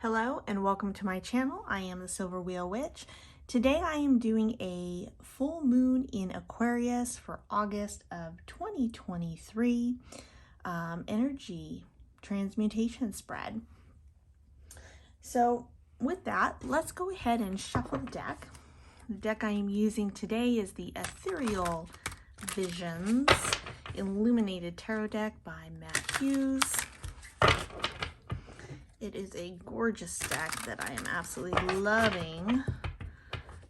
Hello and welcome to my channel. I am the Silver Wheel Witch. Today I am doing a full moon in Aquarius for August of 2023 energy transmutation spread. So with that, let's go ahead and shuffle the deck. The deck I am using today is the Ethereal Visions Illuminated Tarot deck by Matt Hughes. It is a gorgeous deck that I am absolutely loving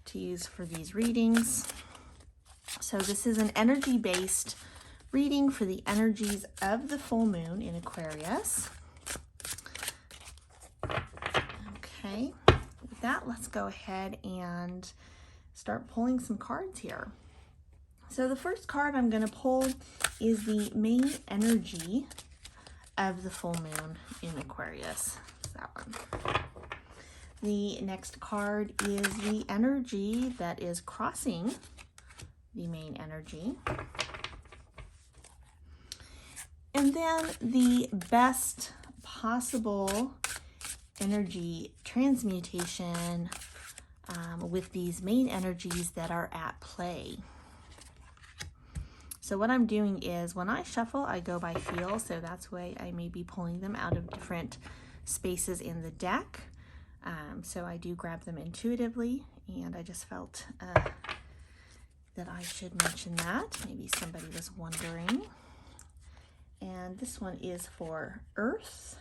to use for these readings. So this is an energy-based reading for the energies of the full moon in Aquarius. Okay, with that, let's go ahead and start pulling some cards here. So the first card I'm going to pull is the main energy of the full moon in Aquarius. That one. The next card is the energy that is crossing the main energy. And then the best possible energy transmutation with these main energies that are at play. So what I'm doing is when I shuffle, I go by feel. So that's why I may be pulling them out of different spaces in the deck. So I do grab them intuitively, and I just felt that I should mention that. Maybe somebody was wondering. And this one is for Earth.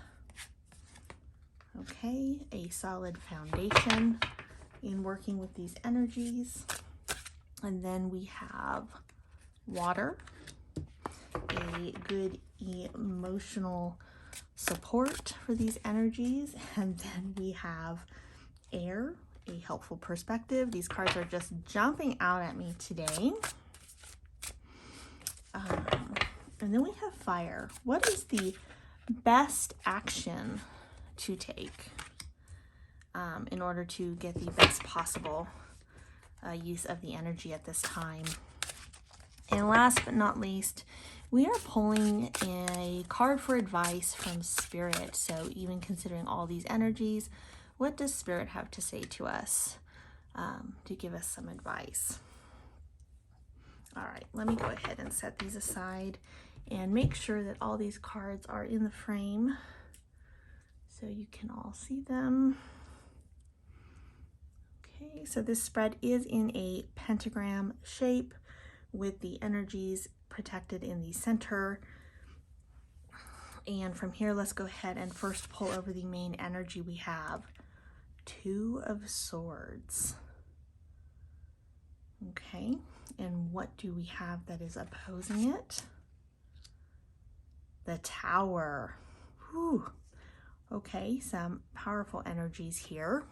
Okay, a solid foundation in working with these energies. And then we have water, a good emotional support for these energies, and then we have air, a helpful perspective. These cards are just jumping out at me today. And then we have fire. What is the best action to take in order to get the best possible use of the energy at this time? And last but not least, we are pulling a card for advice from Spirit. So even considering all these energies, what does Spirit have to say to us to give us some advice? All right, let me go ahead and set these aside and make sure that all these cards are in the frame so you can all see them. Okay, so this spread is in a pentagram shape, with the energies protected in the center. And from here, let's go ahead and first pull over the main energy. We have Two of Swords. Okay, and what do we have that is opposing it? The Tower. Whew. Okay, some powerful energies here.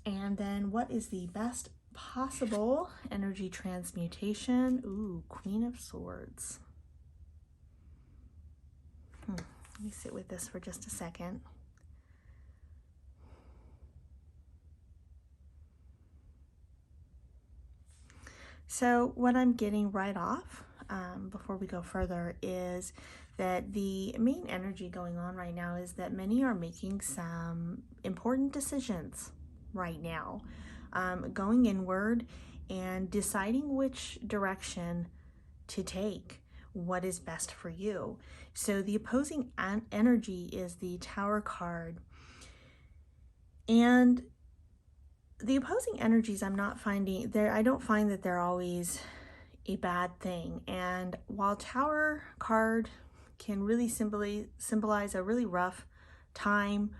And then what is the best possible energy transmutation? Ooh, Queen of Swords. Let me sit with this for just a second. So what I'm getting right off before we go further is that the main energy going on right now is that many are making some important decisions right now. Going inward and deciding which direction to take, what is best for you. So the opposing energy is the Tower card. And the opposing energies I'm not finding there, I don't find that they're always a bad thing. And while Tower card can really symbolize a really rough time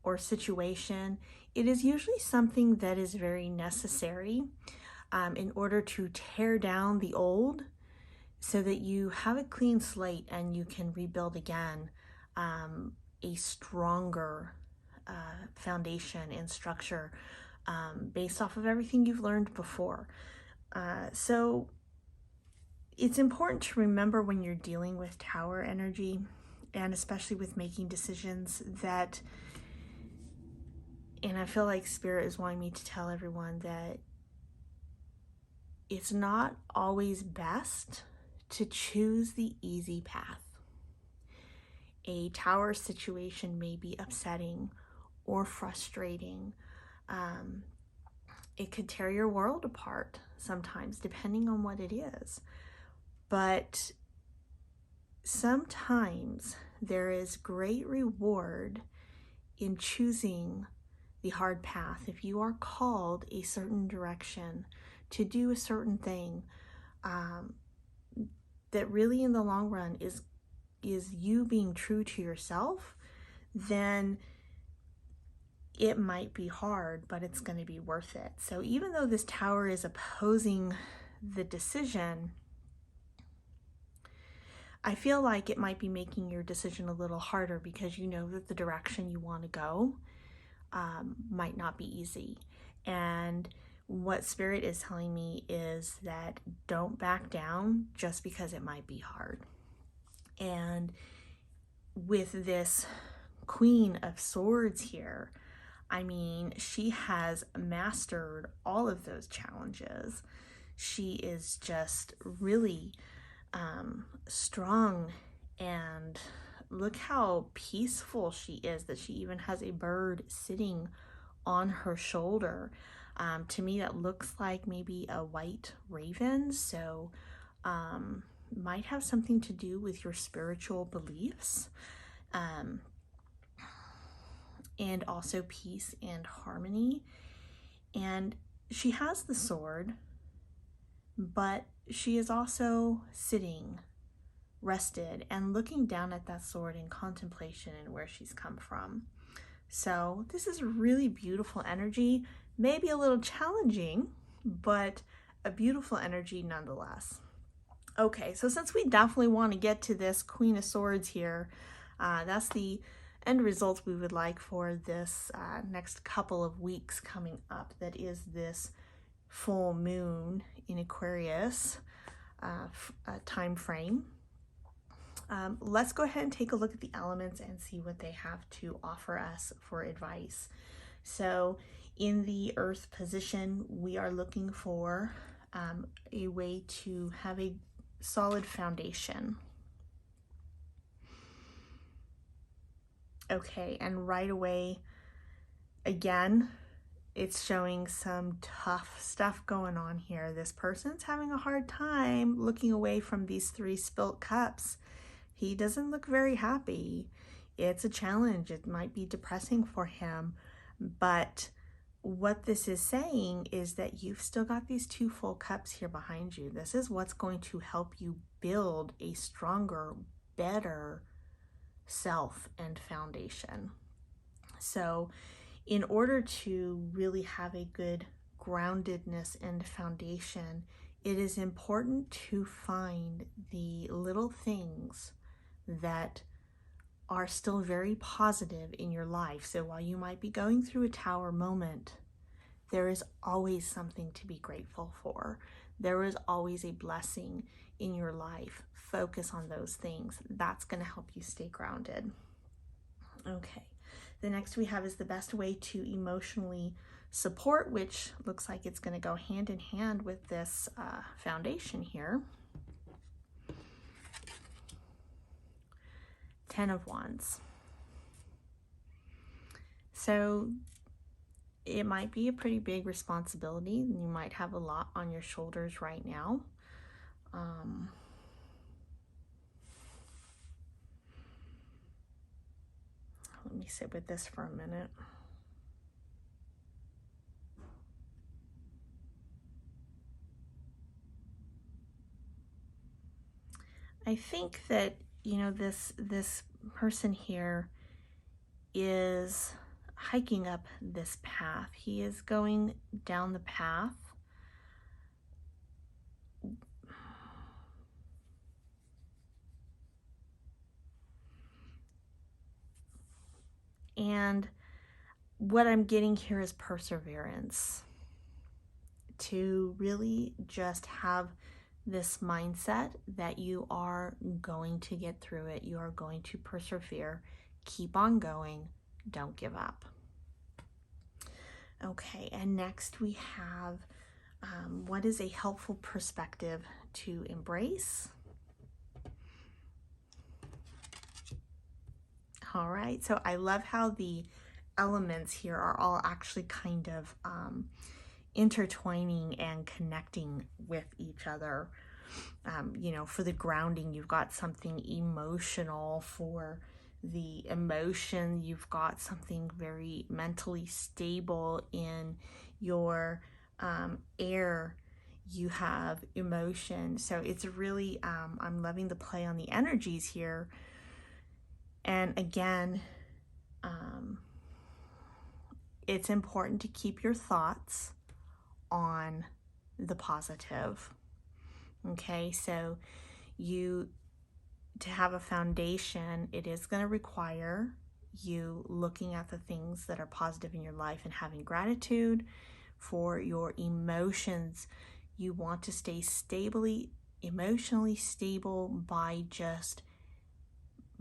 or situation, it is usually something that is very necessary in order to tear down the old so that you have a clean slate and you can rebuild again a stronger foundation and structure based off of everything you've learned before. So it's important to remember when you're dealing with Tower energy, and especially with making decisions, that, and I feel like Spirit is wanting me to tell everyone that it's not always best to choose the easy path. a tower situation may be upsetting or frustrating. It could tear your world apart sometimes, depending on what it is. But sometimes there is great reward in choosing the hard path. If you are called a certain direction to do a certain thing, that really in the long run is you being true to yourself, then it might be hard, but it's going to be worth it. So even though this tower is opposing the decision, I feel like it might be making your decision a little harder, because you know that the direction you want to go might not be easy. And what Spirit is telling me is that don't back down just because it might be hard. And with this Queen of Swords here, I mean, she has mastered all of those challenges. She is just really strong, and look how peaceful she is, that she even has a bird sitting on her shoulder. To me, that looks like maybe a white raven, so might have something to do with your spiritual beliefs, and also peace and harmony. And she has the sword, but she is also sitting, rested, and looking down at that sword in contemplation and where she's come from. So this is really beautiful energy, maybe a little challenging, but a beautiful energy nonetheless. Okay, so since we definitely want to get to this Queen of Swords here, that's the end results we would like for this next couple of weeks coming up. That is this full moon in Aquarius time frame. Let's go ahead and take a look at the elements and see what they have to offer us for advice. So in the Earth position, we are looking for a way to have a solid foundation. Okay, and right away, again, it's showing some tough stuff going on here. This person's having a hard time looking away from these 3 spilt cups. He doesn't look very happy. It's a challenge. It might be depressing for him, but what this is saying is that you've still got these 2 full cups here behind you. This is what's going to help you build a stronger, better self and foundation. So in order to really have a good groundedness and foundation, it is important to find the little things that are still very positive in your life. So while you might be going through a tower moment, there is always something to be grateful for. There is always a blessing in your life. Focus on those things. That's going to help you stay grounded. Okay, the next we have is the best way to emotionally support, which looks like it's going to go hand in hand with this foundation here. 10 of Wands. So it might be a pretty big responsibility. You might have a lot on your shoulders right now. Let me sit with this for a minute. I think that, you know, this person here is hiking up this path. He is going down the path. And what I'm getting here is perseverance. To really just have this mindset that you are going to get through it. You are going to persevere. Keep on going. Don't give up. Okay, and next we have what is a helpful perspective to embrace? All right, so I love how the elements here are all actually kind of intertwining and connecting with each other. You know, for the grounding, you've got something emotional. For the emotion, you've got something very mentally stable. In your air, you have emotion. So it's really, I'm loving the play on the energies here. And again, it's important to keep your thoughts on the positive. Okay, so to have a foundation, it is going to require you looking at the things that are positive in your life and having gratitude. For your emotions, you want to stay emotionally stable by just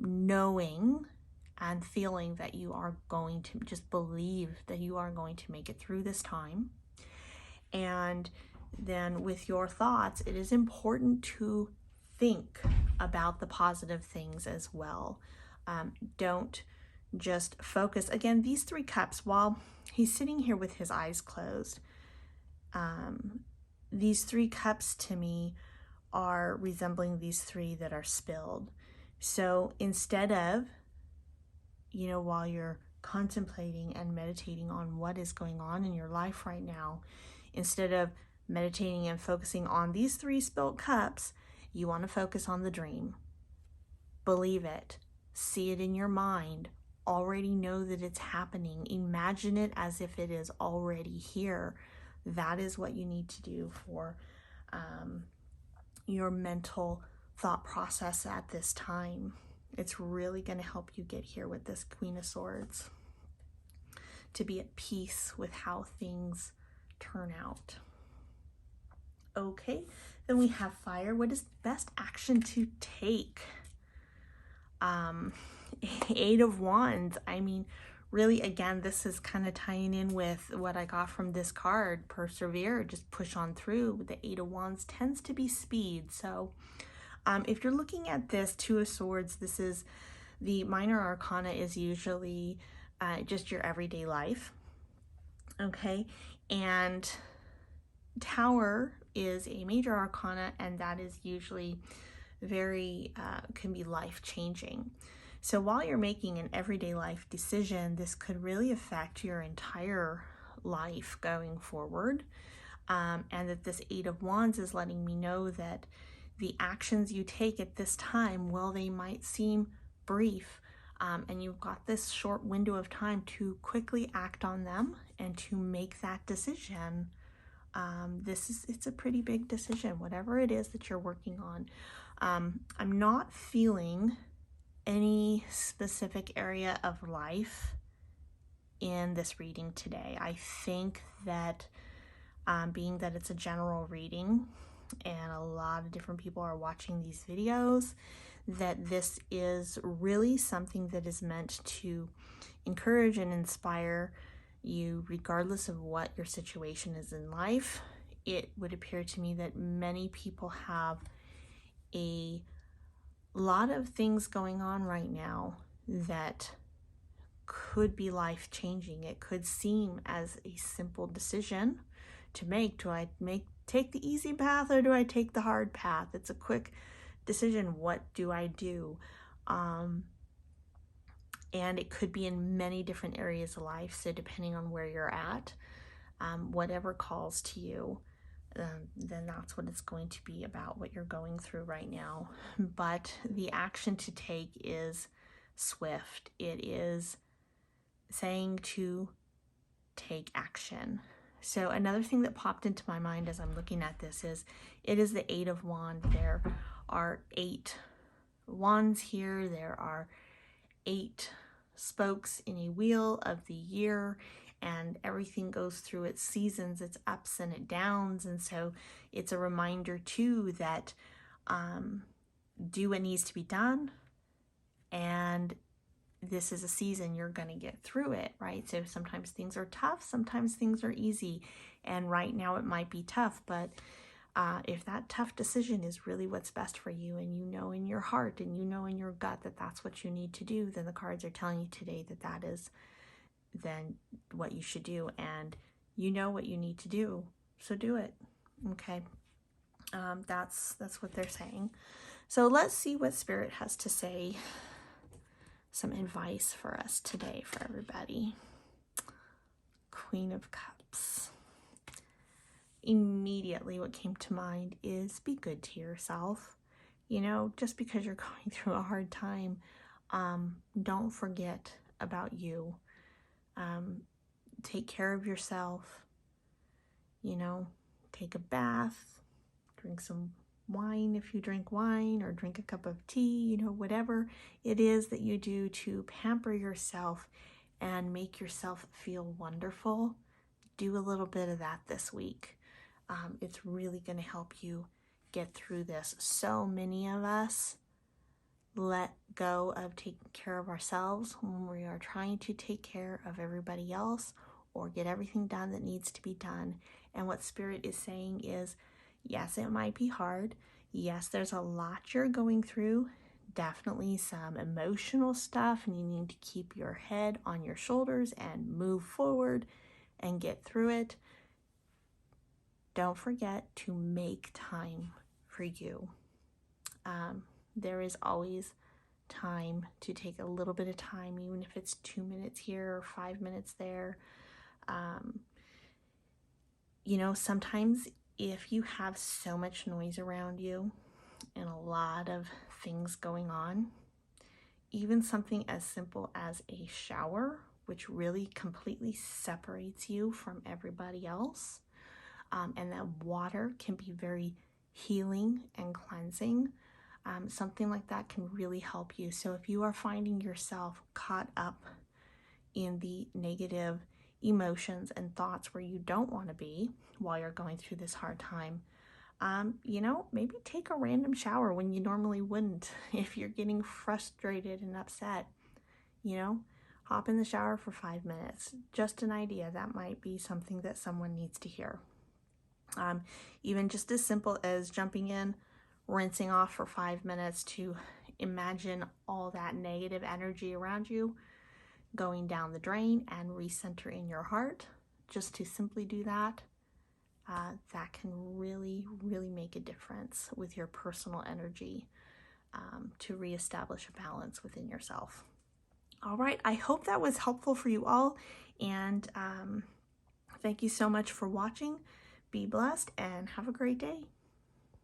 knowing and feeling that you are going to, just believe that you are going to make it through this time. And then with your thoughts, it is important to think about the positive things as well. Don't just focus. Again, these 3 cups, while he's sitting here with his eyes closed, these 3 cups to me are resembling these 3 that are spilled. So instead of, you know, while you're contemplating and meditating on what is going on in your life right now, instead of meditating and focusing on these 3 spilled cups, you want to focus on the dream. Believe it. See it in your mind. Already know that it's happening. Imagine it as if it is already here. That is what you need to do for your mental thought process at this time. It's really going to help you get here with this Queen of Swords, to be at peace with how things turn out. Okay, then we have fire. What is the best action to take? 8 of Wands. I mean, really, again, this is kind of tying in with what I got from this card, persevere, just push on through. The 8 of Wands tends to be speed. So if you're looking at this 2 of Swords, this is the minor arcana, is usually just your everyday life. Okay, and Tower is a major arcana, and that is usually very, can be life-changing. So while you're making an everyday life decision, this could really affect your entire life going forward. And that this 8 of Wands is letting me know that the actions you take at this time, well, they might seem brief, and you've got this short window of time to quickly act on them and to make that decision. It's a pretty big decision, whatever it is that you're working on. I'm not feeling any specific area of life in this reading today. I think that being that it's a general reading and a lot of different people are watching these videos, that this is really something that is meant to encourage and inspire you regardless of what your situation is in life. It would appear to me that many people have a lot of things going on right now that could be life-changing. It could seem as a simple decision to make. Do I take the easy path or do I take the hard path? It's a quick decision. What do I do? And it could be in many different areas of life. So depending on where you're at, whatever calls to you, then that's what it's going to be about, what you're going through right now. But the action to take is swift. It is saying to take action. So another thing that popped into my mind as I'm looking at this is, it is the 8 of Wands. There are 8 wands here. There are 8 spokes in a wheel of the year, and everything goes through its seasons, its ups and its downs. And so it's a reminder too that do what needs to be done, and this is a season, you're going to get through it, right? So sometimes things are tough, sometimes things are easy, and right now it might be tough, but If that tough decision is really what's best for you, and you know in your heart and you know in your gut that that's what you need to do, then the cards are telling you today that that is then what you should do, and you know what you need to do, so do it. Okay, that's what they're saying. So let's see what Spirit has to say. Some advice for us today, for everybody. Queen of Cups. Immediately what came to mind is be good to yourself. You know, just because you're going through a hard time, don't forget about you. Take care of yourself. You know, take a bath, drink some wine if you drink wine, or drink a cup of tea, you know, whatever it is that you do to pamper yourself and make yourself feel wonderful. Do a little bit of that this week. It's really going to help you get through this. So many of us let go of taking care of ourselves when we are trying to take care of everybody else or get everything done that needs to be done. And what Spirit is saying is, yes, it might be hard. Yes, there's a lot you're going through. Definitely some emotional stuff, and you need to keep your head on your shoulders and move forward and get through it. Don't forget to make time for you. There is always time to take a little bit of time, even if it's 2 minutes here or 5 minutes there. You know, sometimes if you have so much noise around you and a lot of things going on, even something as simple as a shower, which really completely separates you from everybody else, and that water can be very healing and cleansing. Something like that can really help you. So if you are finding yourself caught up in the negative emotions and thoughts where you don't want to be while you're going through this hard time, you know, maybe take a random shower when you normally wouldn't. If you're getting frustrated and upset, you know, hop in the shower for 5 minutes. Just an idea. That might be something that someone needs to hear. Even just as simple as jumping in, rinsing off for 5 minutes to imagine all that negative energy around you going down the drain and recenter in your heart. Just to simply do that, that can really, really make a difference with your personal energy, to reestablish a balance within yourself. All right, I hope that was helpful for you all, and thank you so much for watching. Be blessed and have a great day.